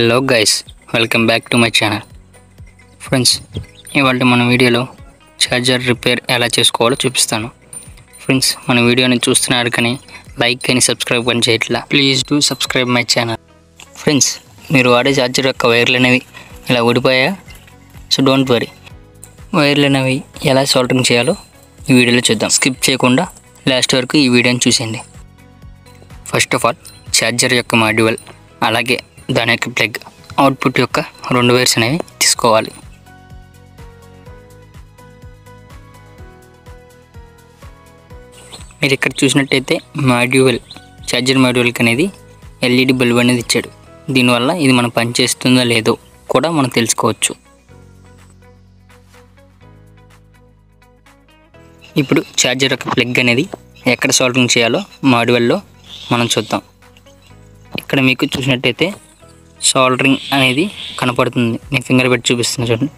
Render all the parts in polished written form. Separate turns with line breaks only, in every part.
Hello guys, welcome back to my channel. Friends, ఇవాళ మన వీడియోలో ఛార్జర్ రిపేర్ ఎలా చేసుకోవాలో చూపిస్తాను. ఫ్రెండ్స్, మన వీడియోని చూస్తున్నారు కానీ లైక్ కానీ సబ్స్క్రైబ్ కానీ చేయట్లా. Please do subscribe my channel. Friends, మీరు వాడే ఛార్జర్ యొక్క వైర్లు అనేవి ఇలా ఊడిపోయా. సో డోంట్ వరీ, వైర్లు అనేవి ఎలా సాల్డరింగ్ చేయాలో ఈ వీడియోలో చూద్దాం. స్కిప్ చేయకుండా లాస్ట్ వరకు ఈ వీడియోని చూసేయండి. ఫస్ట్ ఆఫ్ ఆల్, ఛార్జర్ యొక్క మాడ్యూల్ అలాగే దాని యొక్క ప్లగ్ అవుట్పుట్ యొక్క 2 వైర్స్ అనేవి తీసుకోవాలి. మీరు ఇక్కడ చూసినట్టయితే ఛార్జర్ మాడ్యూల్కి అనేది ఎల్ఈడి బల్బ్ అనేది ఇచ్చాడు. దీనివల్ల ఇది మనం పనిచేస్తుందో లేదో కూడా మనం తెలుసుకోవచ్చు. ఇప్పుడు ఛార్జర్ యొక్క ప్లగ్ అనేది ఎక్కడ సాల్డరింగ్ చేయాలో మాడ్యూల్లో మనం చూద్దాం. ఇక్కడ మీకు చూసినట్టయితే సాల్డరింగ్ అనేది కనపడుతుంది. నేను ఫింగర్ పెట్టి చూపిస్తున్నా చూడండి.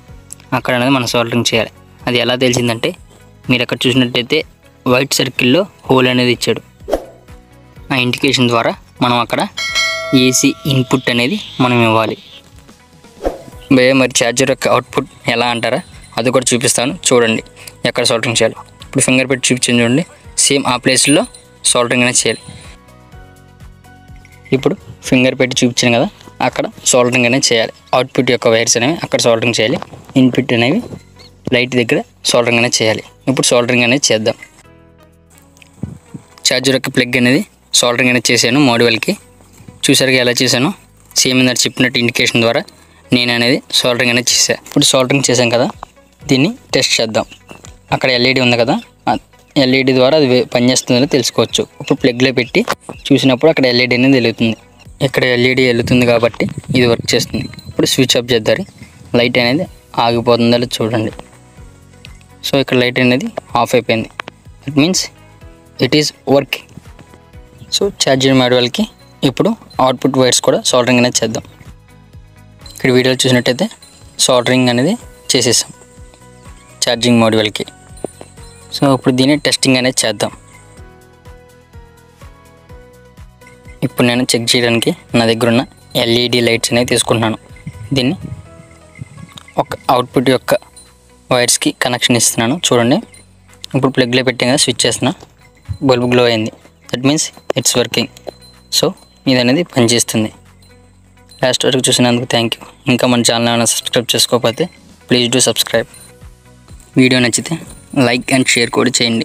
అక్కడ అనేది మనం సాల్డరింగ్ చేయాలి. అది ఎలా తెలిసిందంటే, మీరు అక్కడ చూసినట్టయితే వైట్ సర్కిల్లో హోల్ అనేది ఇచ్చాడు. ఆ ఇండికేషన్ ద్వారా మనం అక్కడ ఏసీ ఇన్పుట్ అనేది మనం ఇవ్వాలి. మరి ఛార్జర్ యొక్క అవుట్పుట్ ఎలా అంటారా, అది కూడా చూపిస్తాను చూడండి ఎక్కడ సాల్డరింగ్ చేయాలి. ఇప్పుడు ఫింగర్ పెట్టి చూపించాను చూడండి. సేమ్ ఆ ప్లేస్లో సాల్డరింగ్ అనేది చేయాలి. ఇప్పుడు ఫింగర్ పెట్టి చూపించాను కదా, అక్కడ సాల్డరింగ్ అనేది చేయాలి. అవుట్పుట్ యొక్క వైర్స్ అనేవి అక్కడ సాల్డరింగ్ చేయాలి. ఇన్పుట్ అనేవి లైట్ దగ్గర సాల్డరింగ్ అనేది చేయాలి. ఇప్పుడు సాల్డరింగ్ అనేది చేద్దాం. ఛార్జర్ యొక్క ప్లగ్ అనేది సాల్డరింగ్ అనేది చేశాను మాడ్యూల్కి. చూసారుగా ఎలా చేశాను. సేమ్ ఇందాక చెప్పినట్టు ఇండికేషన్ ద్వారా నేను అనేది సాల్డరింగ్ అనేది చేశాను. ఇప్పుడు సాల్డరింగ్ చేశాం కదా, దీన్ని టెస్ట్ చేద్దాం. అక్కడ ఎల్ఈడి ఉంది కదా, ఎల్ఈడి ద్వారా అది పనిచేస్తుందో తెలుసుకోవచ్చు. ఇప్పుడు ప్లగ్లో పెట్టి చూసినప్పుడు అక్కడ ఎల్ఈడి అనేది వెలుగుతుంది. ఇక్కడ ఎల్ఈడి వెలుగుతుంది కాబట్టి ఇది వర్క్ చేస్తుంది. ఇప్పుడు స్విచ్ ఆఫ్ చేద్దాం. లైట్ అనేది ఆగిపోతుందో చూడండి. సో ఇక్కడ లైట్ అనేది ఆఫ్ అయిపోయింది. It means it is working. So charger మాడ్యూల్కి ఇప్పుడు అవుట్పుట్ వైర్స్ కూడా సాల్డరింగ్ అనేది చేద్దాం. ఇక్కడ వీడియోలో చూసినట్టయితే సాల్డరింగ్ అనేది చేసేసాం ఛార్జింగ్ మాడ్యూల్కి. సో ఇప్పుడు దీన్ని టెస్టింగ్ అనేది చేద్దాం. ఇప్పుడు నేను చెక్ చేయడానికి నా దగ్గర ఉన్న ఎల్ఈడి లైట్స్ అనేవి తీసుకుంటున్నాను. దీన్ని ఒక అవుట్పుట్ యొక్క వైర్స్కి కనెక్షన్ ఇస్తున్నాను చూడండి. ఇప్పుడు ప్లగ్లో పెట్టాం కదా, స్విచ్ చేస్తున్నా, బల్బ్ గ్లో అయింది. That means it's working. So ఇది అనేది పనిచేస్తుంది. లాస్ట్ వరకు చూసినందుకు థ్యాంక్ యూ. ఇంకా మన ఛానల్ ఏమైనా సబ్స్క్రైబ్ చేసుకోకపోతే ప్లీజ్ డూ సబ్స్క్రైబ్. వీడియో నచ్చితే లైక్ అండ్ షేర్ కూడా చేయండి.